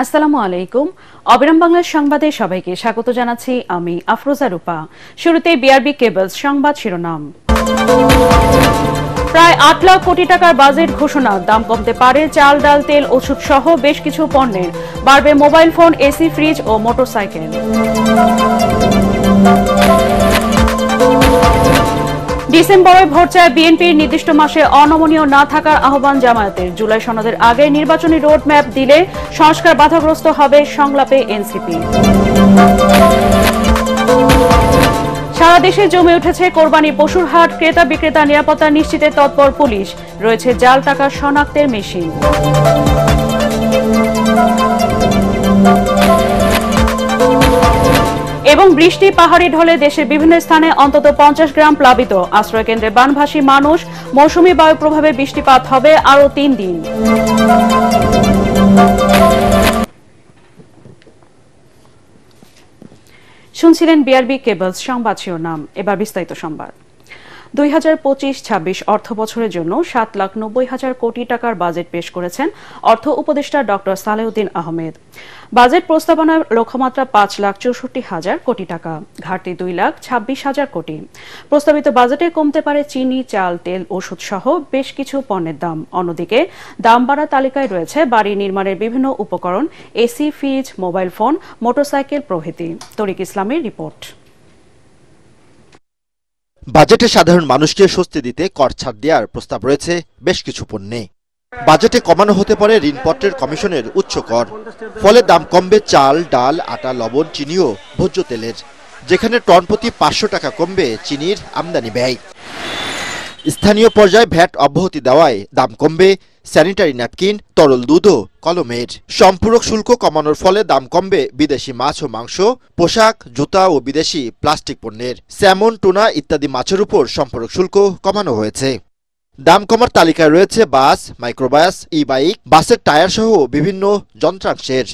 আসসালামু আলাইকুম। অবিরাম বাংলার সংবাদে সবাইকে স্বাগত জানাচ্ছি আমি আফরোজা রূপা। শুরুতেই বিআরবি কেবলস সংবাদ শিরোনাম। প্রায় ৮ লাখ কোটি টাকার বাজেট ঘোষণা, দাম কমতে পারে চাল, ডাল, তেল, ওষুধ সহ বেশ কিছু পণ্যের। বাড়বে মোবাইল ফোন, এসি, ফ্রিজ ও মোটরসাইকেল। ডিসেম্বরে ভোট চায় বিএনপির, নির্দিষ্ট মাসে অনমনীয় না থাকার আহ্বান জামায়াতের। জুলাই সনদের আগে নির্বাচনী রোডম্যাপ দিলে সংস্কার বাধাগ্রস্ত হবে, সংলাপে এনসিপি। সারা দেশে জমে উঠেছে কোরবানি পশুর হাট, ক্রেতা বিক্রেতা নিরাপত্তা নিশ্চিতে তৎপর পুলিশ। রয়েছে জাল টাকা শনাক্তের মেশিন। এবং বৃষ্টি, পাহাড়ি ঢলে দেশের বিভিন্ন স্থানে অন্তত 50 গ্রাম প্লাবিত। আশ্রয়কেন্দ্রে বানভাসী মানুষ। মৌসুমী বায়ু প্রভাবে বৃষ্টিপাত হবে আরও 3 দিন। শুনছিলেন বিআরবি কেবলস সংবাদ শিরোনাম। এবার বিস্তারিত সংবাদ। 2025-26 অর্থ বছরের জন্য 7,90,000 কোটি টাকার বাজেট পেশ করেছেন অর্থ উপদেষ্টা ডক্টর সালেউদ্দিন আহমেদ। বাজেট প্রস্তাবনায় লক্ষ্যমাত্রা 5,64,000 কোটি টাকা, ঘাটতি 2,26,000 কোটি। প্রস্তাবিত বাজেটে কমতে পারে চিনি, চাল, তেল, ওষুধ সহ বেশ কিছু পণ্যের দাম। অন্যদিকে দাম বাড়া তালিকায় রয়েছে বাড়ি নির্মাণের বিভিন্ন উপকরণ, AC, fridge, mobile phone, motorcycle প্রভৃতি। তরিক ইসলামের রিপোর্ট। বাজেটে সাধারণ মানুষকে স্বস্তি দিতে কর ছাড় দেওয়ার প্রস্তাব রয়েছে বেশ কিছু পণ্যে। বাজেটে কমানো হতে পারে ঋণপত্রের কমিশনের উচ্চ কর, ফলে দাম কমবে চাল, ডাল, আটা, লবণ, চিনি ও ভোজ্য তেলের, যেখানে টন প্রতি 500 টাকা কমবে চিনির আমদানি ব্যয়। স্থানীয় পর্যায়ে ভ্যাট অব্যাহতি দেওয়ায় দাম কমবে স্যানিটারি ন্যাপকিন, তরল দুধ ও কলমের। সম্পূরক শুল্ক কমানোর ফলে দাম কমবে বিদেশি মাছ ও মাংস, পোশাক, জুতা ও বিদেশি প্লাস্টিক পণ্যের। স্যামন, টুনা ইত্যাদি মাছের উপর সম্পূরক শুল্ক কমানো হয়েছে। দাম কমার তালিকায় রয়েছে বাস, মাইক্রোবাস, ই বাইক, বাসের টায়ার সহ বিভিন্ন যন্ত্রাংশের।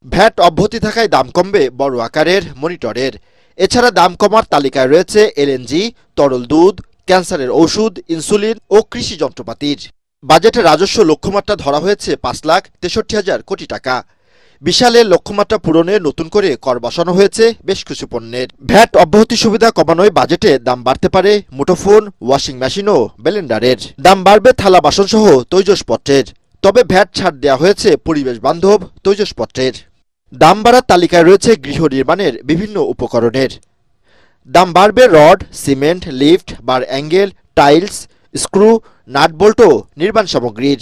ভ্যাট অব্যাহতি থাকায় দাম কমবে বড় আকারের মনিটরের। এছাড়া দাম কমার তালিকায় রয়েছে এলএনজি, তরল দুধ, ক্যান্সারের ওষুধ, ইনসুলিন ও কৃষি যন্ত্রপাতির। বাজেটে রাজস্ব লক্ষ্যমাত্রা ধরা হয়েছে 5,63,000 কোটি টাকা। বিশালের লক্ষ্যমাত্রা পূরণে নতুন করে কর বসানো হয়েছে বেশ কিছু পণ্যের। ভ্যাট অব্যাহতি সুবিধা কমানোয় বাজেটে দাম বাড়তে পারে মুঠোফোন, ওয়াশিং মেশিন ও ব্লেন্ডারের। দাম বাড়বে থালা বাসন সহ তৈজসপত্রের, তবে ভ্যাট ছাড় দেওয়া হয়েছে পরিবেশ বান্ধব তৈজসপত্রের। দাম বাড়ার তালিকায় রয়েছে গৃহ নির্মাণের বিভিন্ন উপকরণের। দাম বাড়বে rod, cement, lift, bar angle, tiles, screw, nut bolt ও নির্মাণ সামগ্রীর।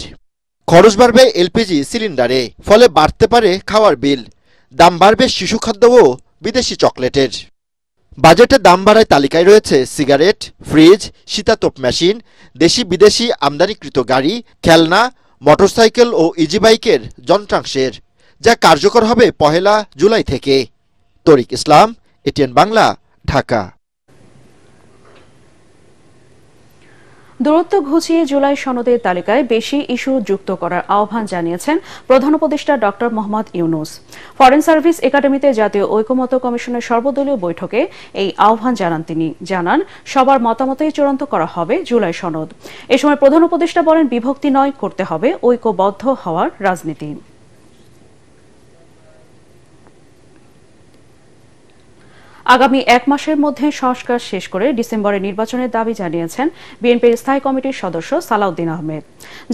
খরচ বাড়বে এলপিজি সিলিন্ডারে, ফলে বাড়তে পারে খাওয়ার বিল। দাম বাড়বে শিশু খাদ্য ও বিদেশি চকলেটের। বাজেটে দাম বাড়ায় তালিকায় রয়েছে সিগারেট, ফ্রিজ, শীতাতপ মেশিন, দেশি বিদেশি আমদানিকৃত গাড়ি, খেলনা, মোটরসাইকেল ও ইজি বাইকের যন্ত্রাংশের, যা কার্যকর হবে 1 জুলাই থেকে। তরিক ইসলাম, এটিএন বাংলা, ঢাকা। দূরত্ব ঘুচিয়ে জুলাই সনদের তালিকায় বেশি ইস্যু যুক্ত করার আহ্বান জানিয়েছেন প্রধান উপদেষ্টা doctor Mohammad Yunus. Foreign service একাডেমিতে জাতীয় ঐকমত্য কমিশনের সর্বদলীয় বৈঠকে এই আহ্বান জানান তিনি। জানান, সবার মতামতেই চূড়ান্ত করা হবে জুলাই সনদ। এ সময় প্রধান উপদেষ্টা বলেন, বিভক্তি নয়, করতে হবে ঐক্যবদ্ধ হওয়ার রাজনীতি। আগামী 1 মাসের মধ্যে সংস্কার শেষ করে ডিসেম্বরে নির্বাচনের দাবি জানিয়েছেন বিএনপির স্থায়ী কমিটির সদস্য সালাউদ্দিন আহমেদ।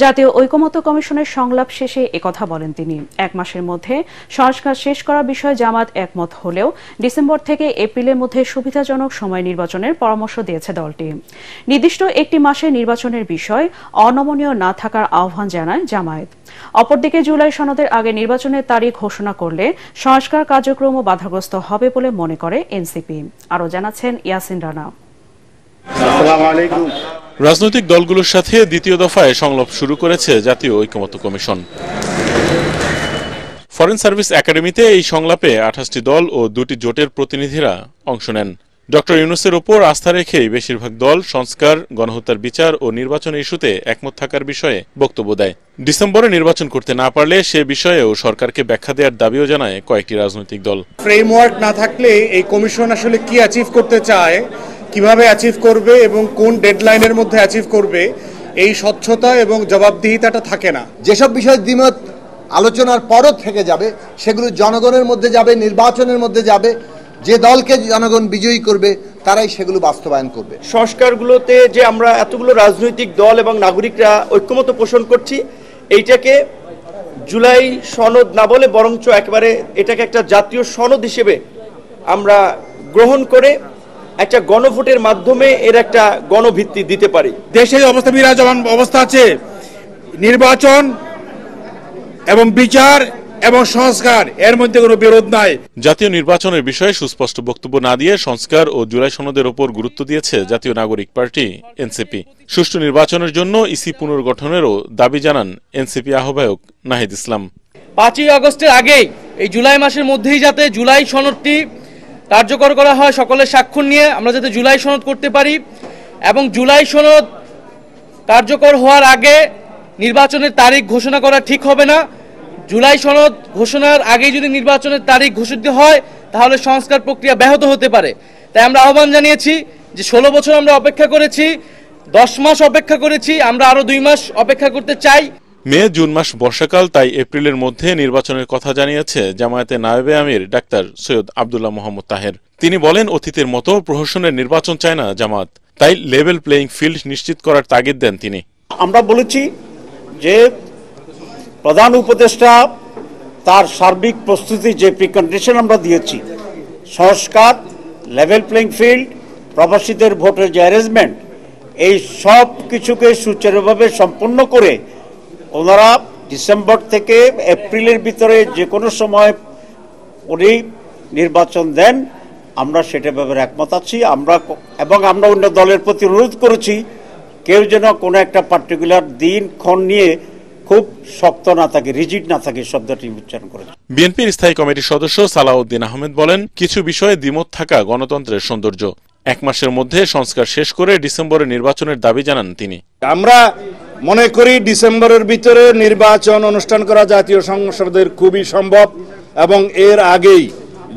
জাতীয় ঐকমত্য কমিশনের সংলাপ শেষে একথা বলেন তিনি। 1 মাসের মধ্যে সংস্কার শেষ করার বিষয়ে জামাত একমত হলেও ডিসেম্বর থেকে এপ্রিলের মধ্যে সুবিধাজনক সময় নির্বাচনের পরামর্শ দিয়েছে দলটি। নির্দিষ্ট একটি মাসে নির্বাচনের বিষয় অনমনীয় না থাকার আহ্বান জানায় জামায়াত। অপরদিকে জুলাই সনদের আগে নির্বাচনের তারিখ ঘোষণা করলে সংস্কার কার্যক্রমও বাধাগ্রস্ত হবে বলে মনে করে এনসিপি। আরও জানাচ্ছেন ইয়াসিন রানা। রাজনৈতিক দলগুলোর সাথে দ্বিতীয় দফায় সংলাপ শুরু করেছে জাতীয় ঐকমত্য কমিশন। ফরেন সার্ভিস একাডেমিতে এই সংলাপে 28টি দল ও 2টি জোটের প্রতিনিধিরা অংশ নেন। ডক্টর ইউনূসের ওপর আস্থা রেখেই বেশিরভাগ দল সংস্কার, গণহত্যার বিচার ও নির্বাচন ইস্যুতে একমত থাকার বিষয়ে বক্তব্য দেয়। ডিসেম্বরে নির্বাচন করতে না পারলে সে বিষয়েও সরকারকে ব্যাখ্যা দেওয়ার দাবিও জানায় কয়েকটি রাজনৈতিক দল। ফ্রেমওয়ার্ক না থাকলে এই কমিশন আসলে কি অ্যাচিভ করতে চায়, কিভাবে অ্যাচিভ করবে এবং কোন ডেডলাইনের মধ্যে অ্যাচিভ করবে, এই স্বচ্ছতা এবং জবাবদিহিতাটা থাকে না। যেসব বিষয়ে দ্বিমত আলোচনার পরও থেকে যাবে, সেগুলো জনগণের মধ্যে যাবে, নির্বাচনের মধ্যে যাবে। যে দলকে জনগণ বিজয়ী করবে তারাই সেগুলো বাস্তবায়ন করবে। সংস্কারগুলোতে যে আমরা এতগুলো রাজনৈতিক দল এবং নাগরিকরা ঐক্যমত পোষণ করছি, এইটাকে জুলাই সনদ না বলে বরঞ্চ একেবারে এটাকে একটা জাতীয় সনদ হিসেবে আমরা গ্রহণ করে একটা গণভোটের মাধ্যমে এর একটা গণভিত্তি দিতে পারি। দেশের অবস্থা বিরাজমান অবস্থা আছে, নির্বাচন এবং বিচার এবং সংস্কার এর মধ্যে কোনো বিরোধ নাই। জাতীয় নির্বাচনের বিষয়ে সুস্পষ্ট বক্তব্য না দিয়ে সংস্কার ও জুলাই সনদের ওপর গুরুত্ব দিয়েছে জাতীয় নাগরিক পার্টি এনসিপি। সুষ্ঠু নির্বাচনের জন্য ইসি পুনর্গঠনেরও দাবি জানান এনসিপি আহ্বায়ক নাহিদ ইসলাম। 5ই আগস্টের আগেই এই জুলাই মাসের মধ্যেই যাতে জুলাই সনদটি কার্যকর করা হয়, সকলের স্বাক্ষর নিয়ে আমরা যাতে জুলাই সনদ করতে পারি, এবং জুলাই সনদ কার্যকর হওয়ার আগে নির্বাচনের তারিখ ঘোষণা করা ঠিক হবে না। জুলাই সনদ ঘোষণার আগে যদি নির্বাচনের তারিখ ঘোষিত হয় তাহলে সংস্কার প্রক্রিয়া ব্যাহত হতে পারে। তাই আমরা আহ্বান জানিয়েছি যে 16 বছর আমরা অপেক্ষা করেছি, 10 মাস অপেক্ষা করেছি, আমরা আরো 2 মাস অপেক্ষা করতে চাই। মে জুন মাস বর্ষাকাল, তাই এপ্রিলের মধ্যে নির্বাচনের কথা জানিয়েছে জামায়াতে নায়েবে আমির ডাক্তার সৈয়দ আব্দুল্লাহ মোহাম্মদ তাহের। তিনি বলেন, অতীতের মতো প্রহসনের নির্বাচন চায় না জামাত, তাই লেভেল প্লেইং ফিল্ড নিশ্চিত করার তাগিদ দেন তিনি। আমরা বলেছি যে প্রধান উপদেষ্টা তার সার্বিক প্রস্তুতি যে প্রিকন্ডিশন আমরা দিয়েছি, সংস্কার, লেভেল প্লেইং ফিল্ড, প্রবাসীদের ভোটের যে অ্যারেঞ্জমেন্ট, এই সব কিছুকে সুচারুভাবে সম্পন্ন করে ওনারা ডিসেম্বর থেকে এপ্রিলের ভিতরে যে কোনো সময় উনি নির্বাচন দেন, আমরা সেটা ব্যাপারে একমত আছি। আমরা অন্য দলের প্রতি অনুরোধ করেছি কেউ যেন কোনো একটা পার্টিকুলার দিন ক্ষণ নিয়ে খুব শক্ত না থাকে, রিজিড না থাকে, শব্দটি উচ্চারণ করেছে। বিএনপির স্থায়ী কমিটির সদস্য সালাউদ্দিন আহমেদ বলেন, কিছু বিষয়ে দ্বিমত থাকা গণতন্ত্রের সৌন্দর্য। 1 মাসের মধ্যে সংস্কার শেষ করে ডিসেম্বরে নির্বাচনের দাবি জানান তিনি। আমরা মনে করি ডিসেম্বরের ভিতরে নির্বাচন অনুষ্ঠান করা জাতীয় সংসদের খুবই সম্ভব, এবং এর আগেই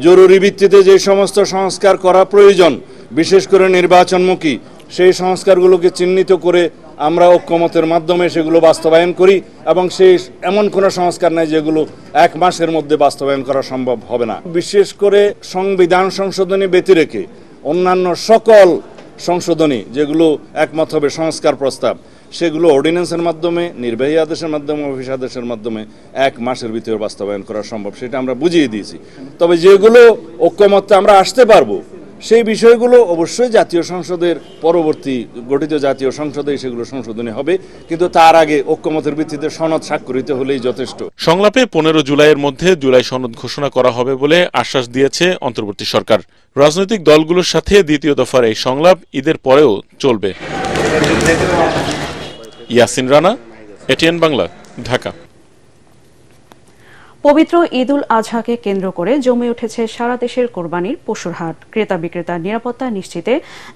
জরুরি ভিত্তিতে যে সমস্ত সংস্কার করা প্রয়োজন, বিশেষ করে নির্বাচনমুখী, সেই সংস্কারগুলোকে চিহ্নিত করে আমরা ঐক্যমতের মাধ্যমে সেগুলো বাস্তবায়ন করি, এবং সেই এমন কোনো সংস্কার নাই যেগুলো 1 মাসের মধ্যে বাস্তবায়ন করা সম্ভব হবে না। বিশেষ করে সংবিধান সংশোধনী ব্যতি রেখে অন্যান্য সকল সংশোধনী যেগুলো একমত হবে সংস্কার প্রস্তাব, সেগুলো অর্ডিন্যান্সের মাধ্যমে, নির্বাহী আদেশের মাধ্যমে, অফিস আদেশের মাধ্যমে 1 মাসের ভিতরে বাস্তবায়ন করা সম্ভব, সেটা আমরা বুঝিয়ে দিয়েছি। তবে যেগুলো ঐক্যমত্যে আমরা আসতে পারবো, সেই বিষয়গুলো অবশ্যই জাতীয় সংসদের পরবর্তী গঠিত জাতীয় সংসদে সেগুলো সংশোধনী হবে, কিন্তু তার আগে ঐক্যমতের ভিত্তিতে সনদ স্বাক্ষরিত হলেই যথেষ্ট। সংলাপে 15 জুলাইয়ের মধ্যে জুলাই সনদ ঘোষণা করা হবে বলে আশ্বাস দিয়েছে অন্তর্বর্তী সরকার। রাজনৈতিক দলগুলোর সাথে দ্বিতীয় দফার এই সংলাপ ঈদের পরেও চলবে। ইয়াসিন রানা, এটিএন বাংলা, ঢাকা। পবিত্র ঈদ উল আজহাকে কেন্দ্র করে জমে উঠেছে সারা দেশের কোরবানির পশুর হাট। ক্রেতা বিক্রেতার নিরাপত্তা নিশ্চিতে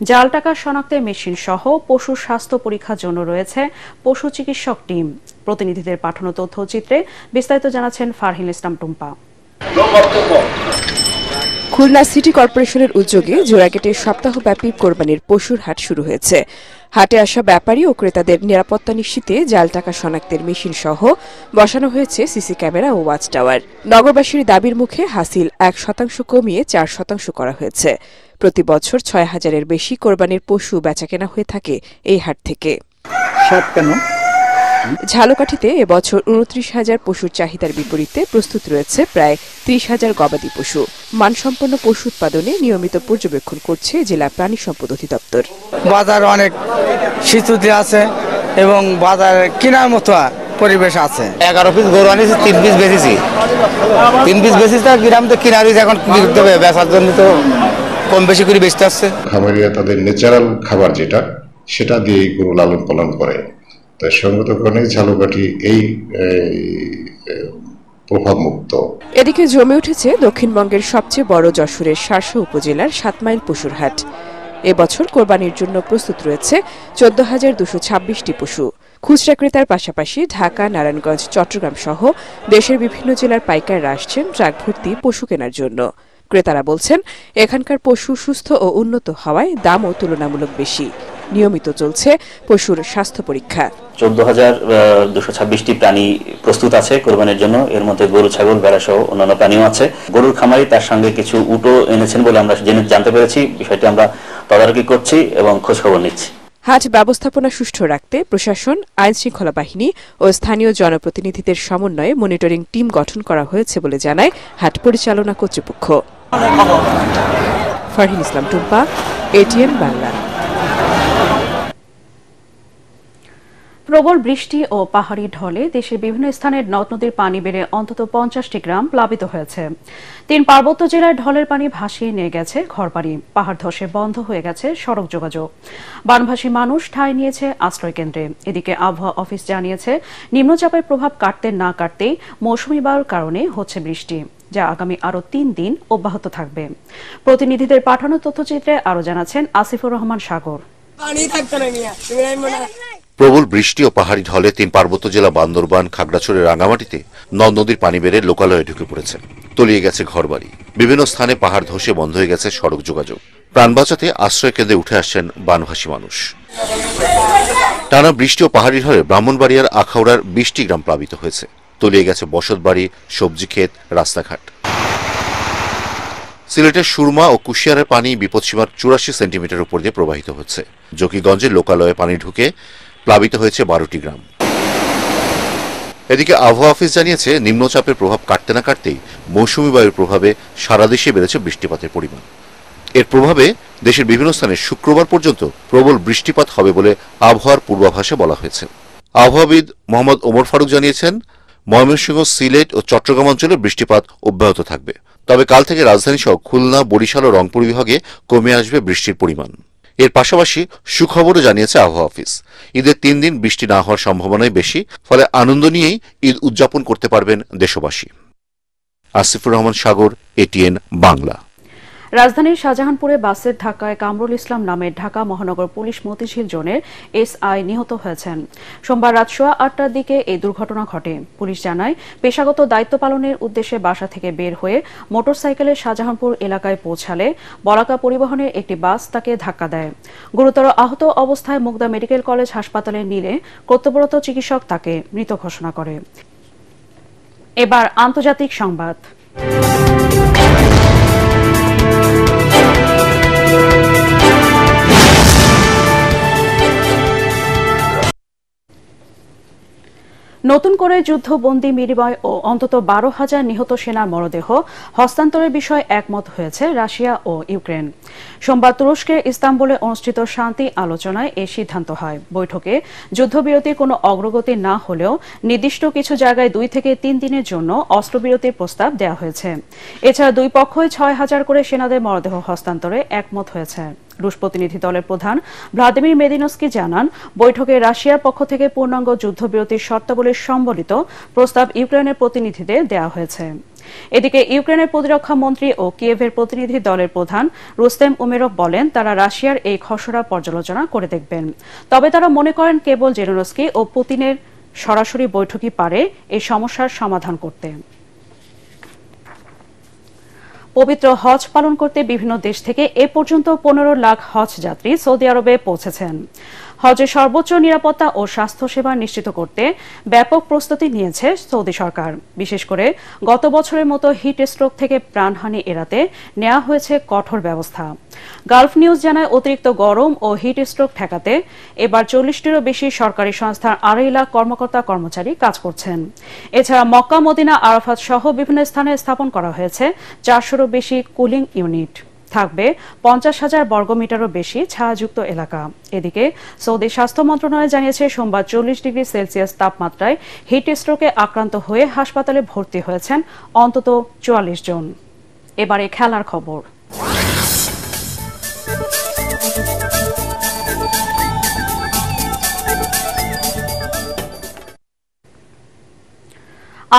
জাল টাকা শনাক্তের মেশিন সহ পশুর স্বাস্থ্য পরীক্ষার জন্য রয়েছে পশু চিকিৎসক টিম। প্রতিনিধিদের পাঠানো তথ্যচিত্রে বিস্তারিত জানাচ্ছেন ফারহিল ইসলাম টুম্পা। খুলনা সিটি কর্পোরেশনের উদ্যোগে জোড়াগেটে সপ্তাহব্যাপী কোরবানির পশুর হাট শুরু হয়েছে। হাটে আসা ব্যাপারী ও ক্রেতাদের নিরাপত্তা নিশ্চিতে জাল টাকা শনাক্তের মেশিন সহ বসানো হয়েছে সিসি ক্যামেরা ও ওয়াচ টাওয়ার। নগরবাসীর দাবির মুখে হাসিল 1% কমিয়ে 4% করা হয়েছে। প্রতি বছর 6,000-এর বেশি কোরবানির পশু বেচাকেনা হয়ে থাকে এই হাট থেকে। ঝালকাঠিতে এবছর 29,000 পশুর চাহিদার বিপরীতে প্রস্তুত রয়েছে প্রায় 30,000 গবাদি পশু। মানসম্পন্ন পশু উৎপাদনে নিয়মিত পর্যবেক্ষণ করছে জেলা প্রাণী সম্পদ অধিদপ্তর। বাজার অনেক শীতলতা আছে এবং বাজার কেনার মতো পরিবেশ আছে। 11 পিস গরু আনিছি, 3 পিস বেচেছি। 3 পিস বেচেছি, তা গ্রাম তো কিনারি এখন বিক্রি হবে, বেচার জন্য তো কম বেশি করে বেচতে আসছে। খামারিরা তাদের ন্যাচারাল খাবার যেটা, সেটা দিয়ে গরু লালন পালন করে। তাই সঙ্গত কারণে ঝালকাঠি এই প্রভাবমুক্ত। এদিকে জমে উঠেছে দক্ষিণবঙ্গের সবচেয়ে বড় যশোরের শার্শা উপজেলার 7 মাইল পশুর হাট। এবছর কোরবানির জন্য প্রস্তুত রয়েছে 14,226টি পশু। খুচরা ক্রেতার পাশাপাশি ঢাকা, নারায়ণগঞ্জ, চট্টগ্রাম সহ দেশের বিভিন্ন জেলার পাইকাররা আসছেন ট্রাক ভর্তি পশু কেনার জন্য। ক্রেতারা বলছেন, এখানকার পশু সুস্থ ও উন্নত হওয়ায় দামও তুলনামূলক বেশি। নিয়মিত চলছে পশুর স্বাস্থ্য পরীক্ষা। 14,226টি প্রাণী প্রস্তুত আছে কোরবানির জন্য। এর মধ্যে গরু, ছাগল, ভেড়া সহ অন্যান্য প্রাণীও আছে। গরুর খামারি তার সঙ্গে কিছু উটও এনেছেন বলে আমরা জানতে পেরেছি। বিষয়টি আমরা তদারকি করছি এবং খোঁজখবর নিচ্ছি। হাট ব্যবস্থাপনা সুষ্ঠু রাখতে প্রশাসন, আইন শৃঙ্খলা বাহিনী ও স্থানীয় জনপ্রতিনিধিদের সমন্বয়ে মনিটরিং টিম গঠন করা হয়েছে বলে জানায় হাট পরিচালনা কর্তৃপক্ষ। ফারহিন ইসলাম টুম্পা, এটিএন বাংলা। প্রবল বৃষ্টি ও পাহাড়ি ঢলে দেশের বিভিন্ন স্থানের নদ নদীর পানি বেড়ে অন্তত 50টি গ্রাম প্লাবিত হয়েছে। 3 পার্বত্য জেলায় ঢলের পানি ভাসিয়ে নিয়ে গেছে ঘরবাড়ি, পাহাড় ধসে বন্ধ হয়ে গেছে সড়ক যোগাযোগ। বানভাসী মানুষ ঠাঁই নিয়েছে আশ্রয় কেন্দ্রে। এদিকে আবহাওয়া অফিস জানিয়েছে নিম্নচাপের প্রভাব কাটতে না কাটতেই মৌসুমী বায়ুর কারণে হচ্ছে বৃষ্টি, যা আগামী আরও 3 দিন অব্যাহত থাকবে। প্রতিনিধিদের পাঠানো তথ্যচিত্রে আরও জানাচ্ছেন আসিফুর রহমান সাগর। প্রবল বৃষ্টি ও পাহাড়ি ঢলে 3 পার্বত্য জেলা বান্দরবান, খাগড়াছড়ির রাঙ্গামাটিতে নদ নদীর পানি বেড়ে লোকালয়ে ঢুকে পড়েছে, তলিয়ে গেছে ঘরবাড়ি। বিভিন্ন স্থানে পাহাড় ধসে বন্ধ হয়ে গেছে সড়ক যোগাযোগ। প্রাণ বাঁচাতে আশ্রয় কেন্দ্রে উঠে আসছেন বানভাসী মানুষ। টানা বৃষ্টি ও পাহাড়ি ঢলে ব্রাহ্মণবাড়িয়ার আখাউড়ার 20টি গ্রাম প্লাবিত হয়েছে, তলিয়ে গেছে বসতবাড়ি, সবজি ক্ষেত, রাস্তাঘাট। সিলেটের সুরমা ও কুশিয়ারের পানি বিপদসীমার 84 সেন্টিমিটার উপর দিয়ে প্রবাহিত হচ্ছে। জকিগঞ্জের লোকালয়ে পানি ঢুকে প্লাবিত হয়েছে 12টি গ্রাম। এদিকে আবহাওয়া অফিস জানিয়েছে নিম্নচাপের প্রভাব কাটতে না কাটতেই মৌসুমী বায়ুর প্রভাবে সারা দেশে বেড়েছে বৃষ্টিপাতের পরিমাণ। এর প্রভাবে দেশের বিভিন্ন স্থানে শুক্রবার পর্যন্ত প্রবল বৃষ্টিপাত হবে বলে আবহাওয়ার পূর্বাভাসে বলা হয়েছে। আবহাওয়াবিদ মোহাম্মদ ওমর ফারুক জানিয়েছেন ময়মনসিংহ, সিলেট ও চট্টগ্রাম অঞ্চলে বৃষ্টিপাত অব্যাহত থাকবে, তবে কাল থেকে রাজধানী সহ খুলনা, বরিশাল ও রংপুর বিভাগে কমে আসবে বৃষ্টির পরিমাণ। এর পাশাপাশি সুখবরও জানিয়েছে আবহাওয়া অফিস। ঈদের 3 দিন বৃষ্টি না হওয়ার সম্ভাবনাই বেশি, ফলে আনন্দ নিয়েই ঈদ উদযাপন করতে পারবেন দেশবাসী। আসিফুর রহমান সাগর, এটিএন বাংলা। রাজধানীর শাহজাহানপুরে বাসের ধাক্কায় কামরুল ইসলাম নামের ঢাকা মহানগর পুলিশ মতিঝিল জোনের এসআই নিহত হয়েছেন। সোমবার রাত 8:15টার দিকে এই দুর্ঘটনা ঘটে। পুলিশ জানায় পেশাগত দায়িত্ব পালনের উদ্দেশ্যে বাসা থেকে বের হয়ে মোটরসাইকেলে শাহজাহানপুর এলাকায় পৌঁছালে বলাকা পরিবহনের একটি বাস তাকে ধাক্কা দেয়। গুরুতর আহত অবস্থায় মুগদা মেডিকেল কলেজ হাসপাতালে নিলে কর্তব্যরত চিকিৎসক তাকে মৃত ঘোষণা করে। এবার আন্তর্জাতিক সংবাদ। নতুন করে যুদ্ধবন্দী বিনিময় ও অন্তত 12,000 নিহত সেনার মরদেহ হস্তান্তরের বিষয়ে একমত হয়েছে রাশিয়া ও ইউক্রেন। সোমবার তুরস্কের ইস্তাম্বুলে অনুষ্ঠিত শান্তি আলোচনায় এই সিদ্ধান্ত হয়। বৈঠকে যুদ্ধবিরতির কোনো অগ্রগতি না হলেও নির্দিষ্ট কিছু জায়গায় 2 থেকে 3 দিনের জন্য অস্ত্রবিরতির প্রস্তাব দেওয়া হয়েছে। এছাড়া 2 পক্ষই 6,000 করে সেনাদের মরদেহ হস্তান্তরে একমত হয়েছে। রুশ প্রতিনিধি দলের প্রধান ভ্লাদিমির মেদিনস্কি জানান, বৈঠকে রাশিয়ার পক্ষ থেকে পূর্ণাঙ্গ যুদ্ধবিরতির শর্তাবলী সম্বলিত প্রস্তাব ইউক্রেনের প্রতিনিধিদের দেওয়া হয়েছে। এদিকে ইউক্রেনের প্রতিরক্ষা মন্ত্রী ও কিয়েভের প্রতিনিধি দলের প্রধান রুস্তেম উমেরভ বলেন, তারা রাশিয়ার এই খসড়া পর্যালোচনা করে দেখবেন। তবে তারা মনে করেন কেবল জেলেনস্কি ও পুতিনের সরাসরি বৈঠকই পারে এই সমস্যার সমাধান করতে। পবিত্র হজ পালন করতে বিভিন্ন দেশ থেকে এ পর্যন্ত 15 লাখ হজ যাত্রী সৌদি আরবে পৌঁছেছেন। হজের সর্বোচ্চ নিরাপত্তা ও স্বাস্থ্যসেবা নিশ্চিত করতে ব্যাপক প্রস্তুতি নিয়েছে সৌদি সরকার। বিশেষ করে গত বছরের মতো হিট স্ট্রোক থেকে প্রাণহানি এড়াতে নেওয়া হয়েছে কঠোর ব্যবস্থা। গালফ নিউজ জানায়, অতিরিক্ত গরম ও হিট স্ট্রোক ঠেকাতে এবার 40টিরও বেশি সরকারি সংস্থার 2.5 লাখ কর্মকর্তা কর্মচারী কাজ করছেন। এছাড়া মক্কা, মদিনা, আরাফাত সহ বিভিন্ন স্থানে স্থাপন করা হয়েছে 400-রও বেশি কুলিং ইউনিট। থাকবে 50,000 বর্গমিটারও বেশি ছায়াযুক্ত এলাকা। এদিকে সৌদি স্বাস্থ্য মন্ত্রণালয় জানিয়েছে, সোমবার 40 ডিগ্রি সেলসিয়াস তাপমাত্রায় হিট স্ট্রোকে আক্রান্ত হয়ে হাসপাতালে ভর্তি হয়েছেন অন্তত 44 জন। এবারে খেলার খবর।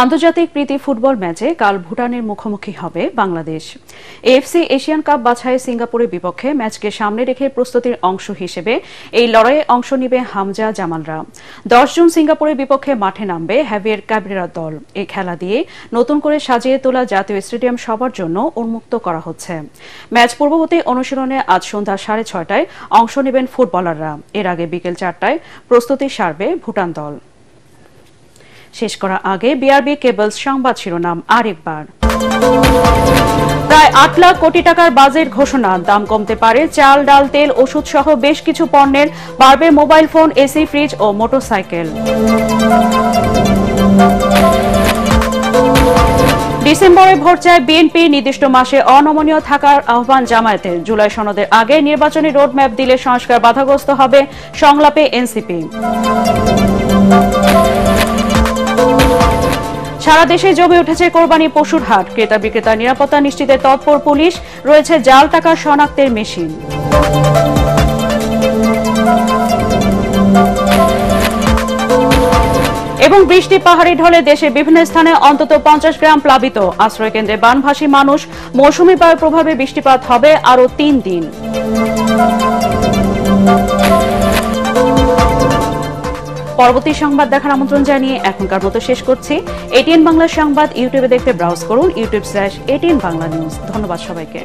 আন্তর্জাতিক প্রীতি ফুটবল ম্যাচে কাল ভুটানের মুখোমুখি হবে বাংলাদেশ। এএফসি এশিয়ান কাপ বাছাই সিঙ্গাপুরের বিপক্ষে ম্যাচকে সামনে রেখে প্রস্তুতির অংশ হিসেবে এই লড়াইয়ে অংশ নেবে হামজা জামালরা। 10 জুন সিঙ্গাপুরের বিপক্ষে মাঠে নামবে হ্যাভিয়ার ক্যাবরেরার দল। এই খেলা দিয়ে নতুন করে সাজিয়ে তোলা জাতীয় স্টেডিয়াম সবার জন্য উন্মুক্ত করা হচ্ছে। ম্যাচ পূর্ববর্তী অনুশীলনে আজ সন্ধ্যা 6:30টায় অংশ নেবেন ফুটবলাররা। এর আগে বিকেল 4টায় প্রস্তুতি সারবে ভুটান দল। শেষ করার আগে বিআরবি কেবলস সংবাদ শিরোনাম আরেকবার। প্রায় 8 লাখ কোটি টাকার বাজেট ঘোষণা। দাম কমতে পারে চাল, ডাল, তেল, ওষুধ সহ বেশ কিছু পণ্যের। বাড়বে মোবাইল ফোন, এসি, ফ্রিজ ও মোটরসাইকেল। ডিসেম্বরে ভোট চায় বিএনপি। নির্দিষ্ট মাসে অনমনীয় থাকার আহ্বান জামায়াতের। জুলাই সনদের আগে নির্বাচনী রোডম্যাপ দিলে সংস্কার বাধাগ্রস্ত হবে, সংলাপে এনসিপি। সারা দেশে জমে উঠেছে কোরবানি পশুর হাট। ক্রেতা বিক্রেতা নিরাপত্তা নিশ্চিতে তৎপর পুলিশ। রয়েছে জাল টাকা শনাক্তের মেশিন। এবং বৃষ্টি পাহাড়ি ঢলে দেশের বিভিন্ন স্থানে অন্তত 50 গ্রাম প্লাবিত। আশ্রয়কেন্দ্রে বানভাসী মানুষ। মৌসুমী বায়ুর প্রভাবে বৃষ্টিপাত হবে আরও 3 দিন। পরবর্তী সংবাদ দেখার আমন্ত্রণ জানিয়ে এখনকার মতো শেষ করছি। এটিএন বাংলা সংবাদ ইউটিউবে দেখতে ব্রাউজ করুন youtube/ATN বাংলা নিউজ। ধন্যবাদ সবাইকে।